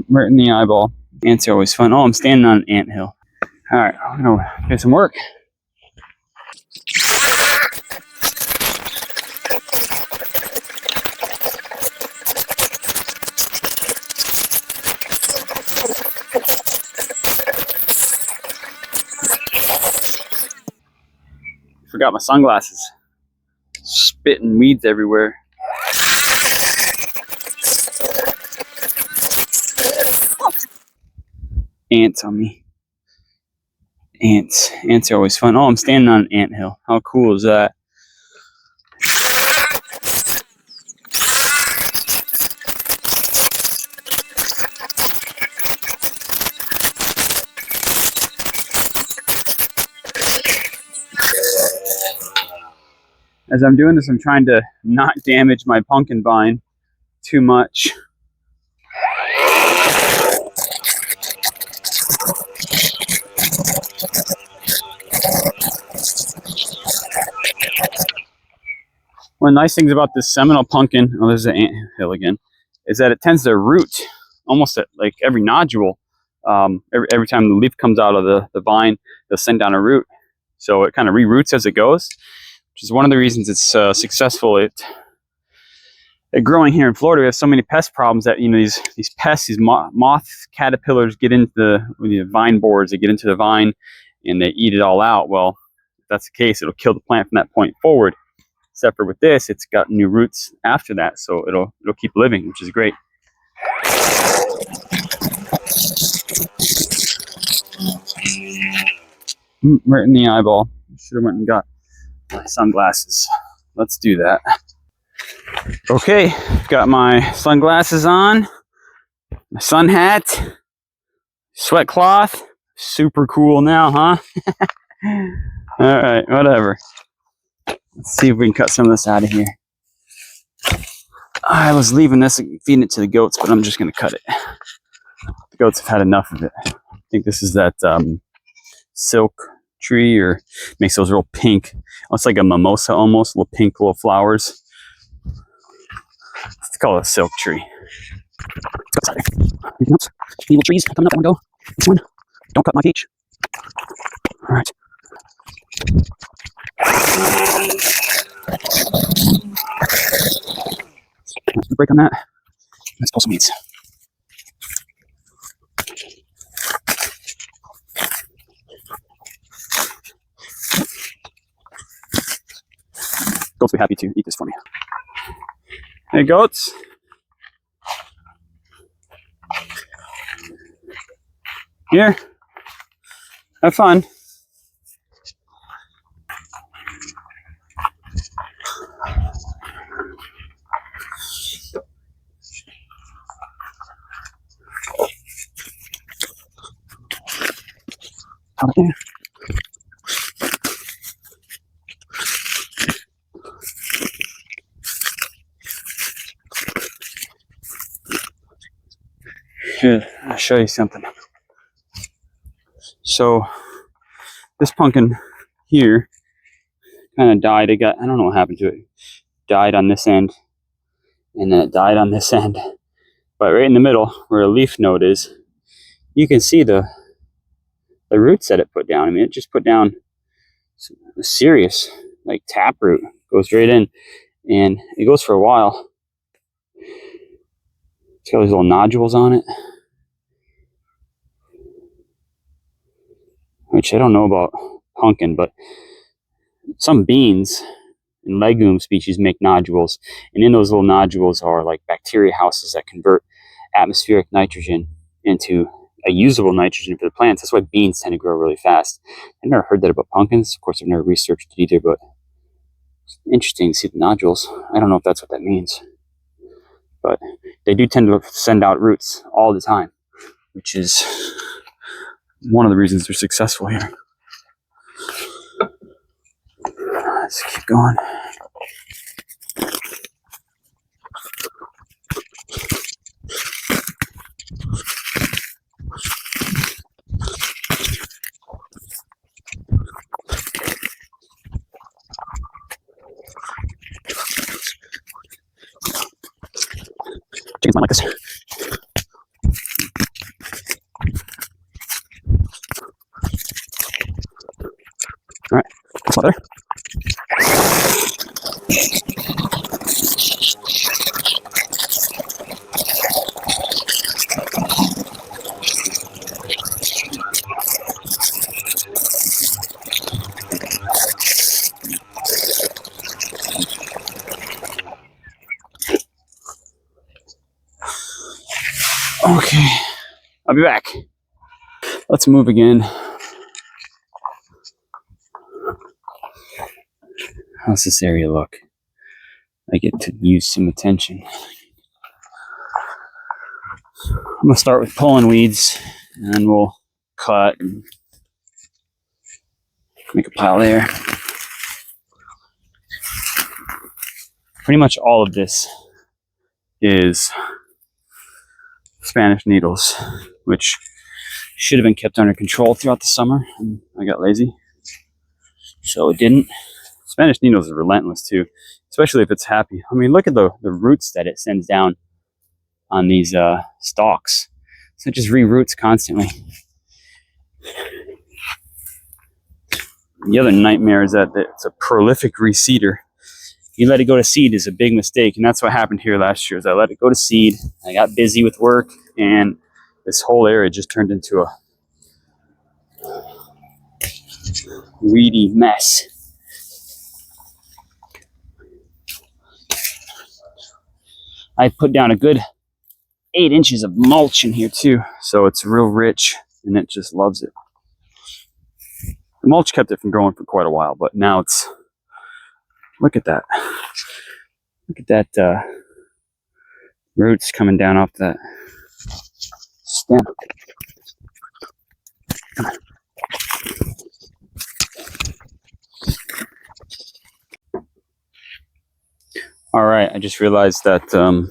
Right in the eyeball. Ants are always fun. Oh, I'm standing on an anthill. All right, I'm gonna get some work. Forgot my sunglasses. Spitting weeds everywhere. Ants on me. Ants. Ants are always fun. Oh, I'm standing on an anthill. How cool is that? As I'm doing this, I'm trying to not damage my pumpkin vine too much. One of the nice things about this Seminole pumpkin, oh, there's the anthill again, is that it tends to root almost at like every nodule. Every time the leaf comes out of the vine, they'll send down a root. So it kind of re-roots as it goes, which is one of the reasons it's successful at growing here in Florida. We have so many pest problems that, you know, these pests, these moth caterpillars get into the vine borers, they get into the vine and they eat it all out. Well, if that's the case, it'll kill the plant from that point forward. Except for with this, it's got new roots after that, so it'll keep living, which is great. Right in the eyeball. Should have went and got my sunglasses. Let's do that. Okay, got my sunglasses on, my sun hat, sweat cloth. Super cool now, huh? All right, whatever. Let's see if we can cut some of this out of here. I was leaving this and feeding it to the goats, but I'm just going to cut it. The goats have had enough of it. I think this is that silk tree, or makes those real pink. It's like a mimosa almost, little pink little flowers. Let's call it a silk tree. Evil trees coming up that window. This one. Don't cut my peach. All right. Let's break on that. Let's pull some weeds. Goats will be happy to eat this for me. Hey, goats. Here. Have fun. Okay. Here, I'll show you something. So this pumpkin here kind of died. I don't know what happened to it. Died on this end, and then it died on this end. But right in the middle, where a leaf node is, you can see the roots that it put down. I mean, it just put down a serious, like, taproot. Goes right in, and it goes for a while. It's got these little nodules on it, which I don't know about pumpkin, but some beans and legume species make nodules, and in those little nodules are like bacteria houses that convert atmospheric nitrogen into a usable nitrogen for the plants. That's why beans tend to grow really fast. I've never heard that about pumpkins. Of course, I've never researched it either, but it's interesting to see the nodules. I don't know if that's what that means, but they do tend to send out roots all the time, which is one of the reasons they're successful here. Let's keep going. Chickens I like this. All right, that's better. Okay, I'll be back. Let's move again. How's this area look? I get to use some attention. I'm gonna start with pulling weeds, and then we'll cut and make a pile there. Pretty much all of this is Spanish needles, which should have been kept under control throughout the summer. And I got lazy, so it didn't. Spanish needles are relentless too, especially if it's happy. I mean, look at the roots that it sends down on these stalks. So it just re-roots constantly. The other nightmare is that it's a prolific reseeder. You let it go to seed is a big mistake, and that's what happened here last year. Is I let it go to seed. I got busy with work, and this whole area just turned into a weedy mess. I put down a good 8 inches of mulch in here too, so it's real rich, and it just loves it. The mulch kept it from growing for quite a while, but now it's, look at that. Look at that roots coming down off that stem. All right, I just realized that a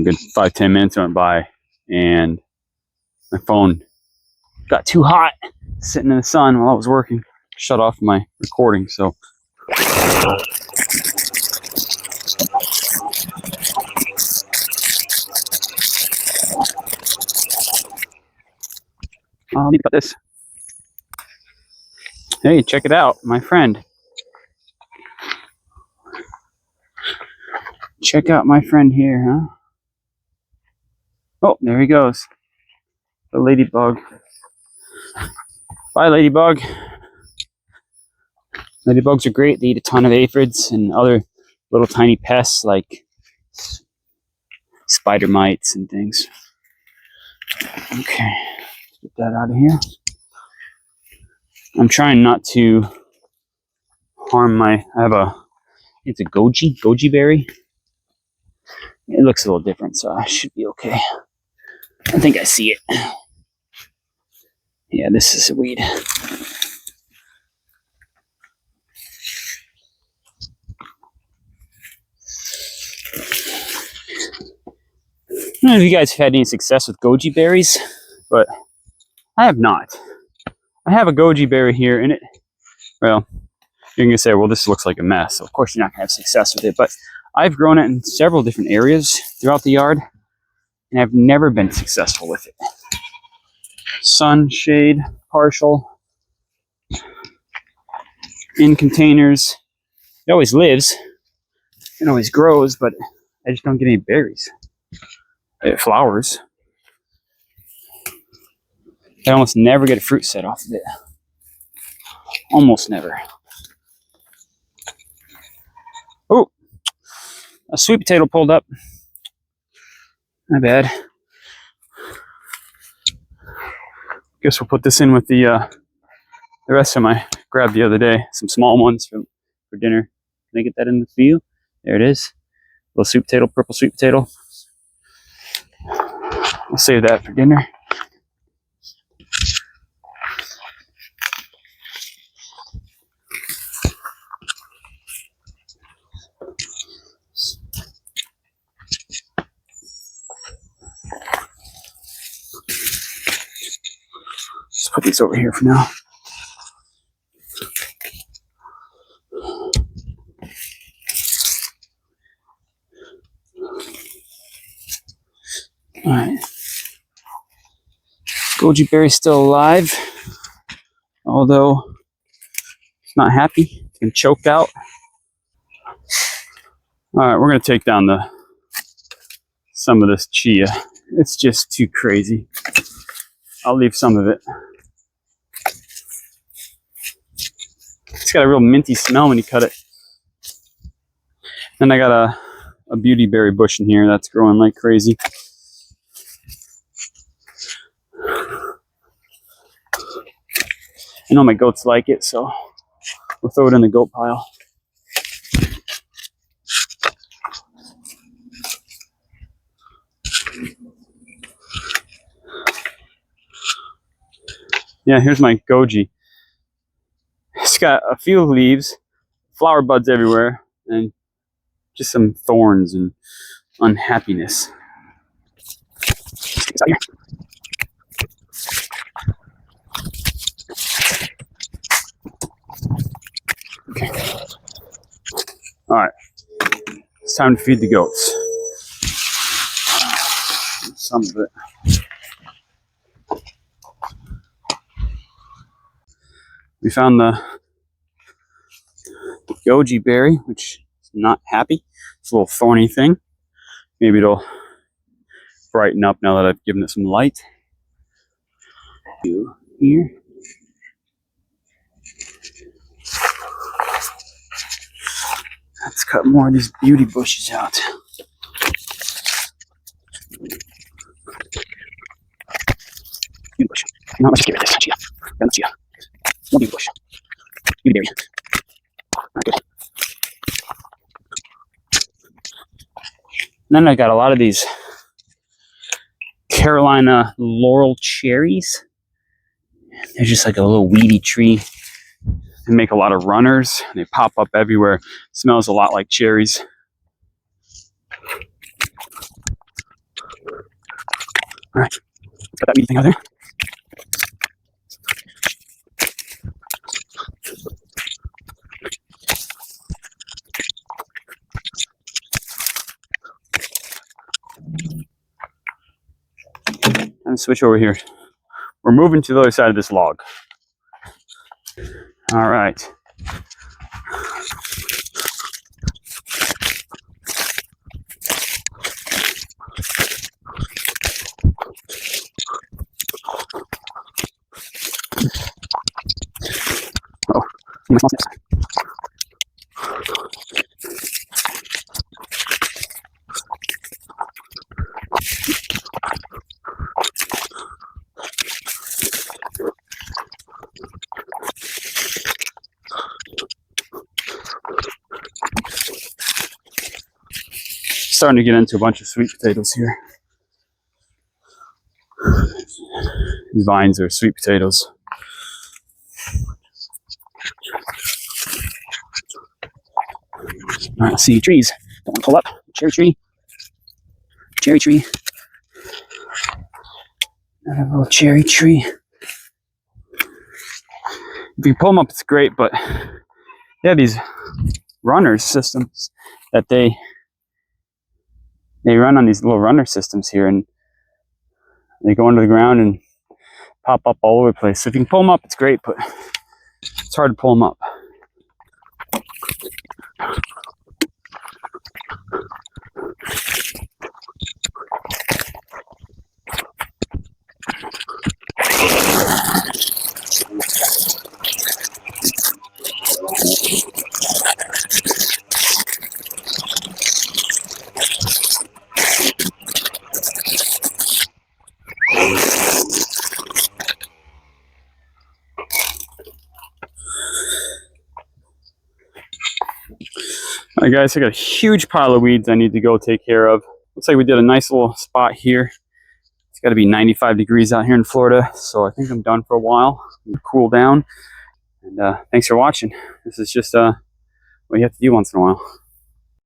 good 5-10 minutes went by, and my phone got too hot sitting in the sun while I was working. Shut off my recording, so I'll need to cut this. Hey, check it out, my friend. Check out my friend here, huh? Oh, there he goes. The ladybug. Bye, ladybug. Ladybugs are great. They eat a ton of aphids and other little tiny pests like spider mites and things. Okay, get that out of here. I'm trying not to harm I have it's a goji berry. It looks a little different, so I should be okay. I think I see it. Yeah, this is a weed. I don't know if you guys have had any success with goji berries, but I have not. I have a goji berry here, and well, you're going to say, well, this looks like a mess. So of course, you're not going to have success with it, but I've grown it in several different areas throughout the yard, and I've never been successful with it. Sun, shade, partial, in containers. It always lives. It always grows, but I just don't get any berries. It flowers. I almost never get a fruit set off of it. Almost never. Oh, a sweet potato pulled up. My bad. Guess we'll put this in with the rest of my grabbed the other day. Some small ones for dinner. Can I get that in the field? There it is. Little sweet potato, purple sweet potato. We'll save that for dinner. Just put these over here for now. All right. Goji berry's still alive, although it's not happy. It's been choked out. All right, we're gonna take down some of this chia. It's just too crazy. I'll leave some of it. It's got a real minty smell when you cut it. Then I got a beauty berry bush in here that's growing like crazy. I know my goats like it, so we'll throw it in the goat pile. Yeah, here's my goji. It's got a few leaves, flower buds everywhere, and just some thorns and unhappiness. Get out here. Okay. All right. It's time to feed the goats. Some of it. We found the goji berry, which is not happy. It's a little thorny thing. Maybe it'll brighten up now that I've given it some light. Here. Let's cut more of these beauty bushes out. Beauty bush. No, let's just get rid of this. Chia. That's chia. No beauty bush. Beauty berry. Not good. And then I got a lot of these Carolina laurel cherries. They're just like a little weedy tree. They make a lot of runners. They pop up everywhere. Smells a lot like cherries. All right, got that weedy thing out there. And switch over here. We're moving to the other side of this log. All right. Oh, my small steps. Starting to get into a bunch of sweet potatoes here. These vines are sweet potatoes. All right, see trees. Don't want to pull up. Cherry tree. Cherry tree. Another little cherry tree. If you pull them up, it's great, but they have these runner systems that they run on these little runner systems here, and they go under the ground and pop up all over the place. So if you can pull them up, it's great, but it's hard to pull them up. All right, guys, I got a huge pile of weeds I need to go take care of. Looks like we did a nice little spot here. It's got to be 95 degrees out here in Florida, so I think I'm done for a while. I'm gonna cool down. And thanks for watching. This is just what you have to do once in a while.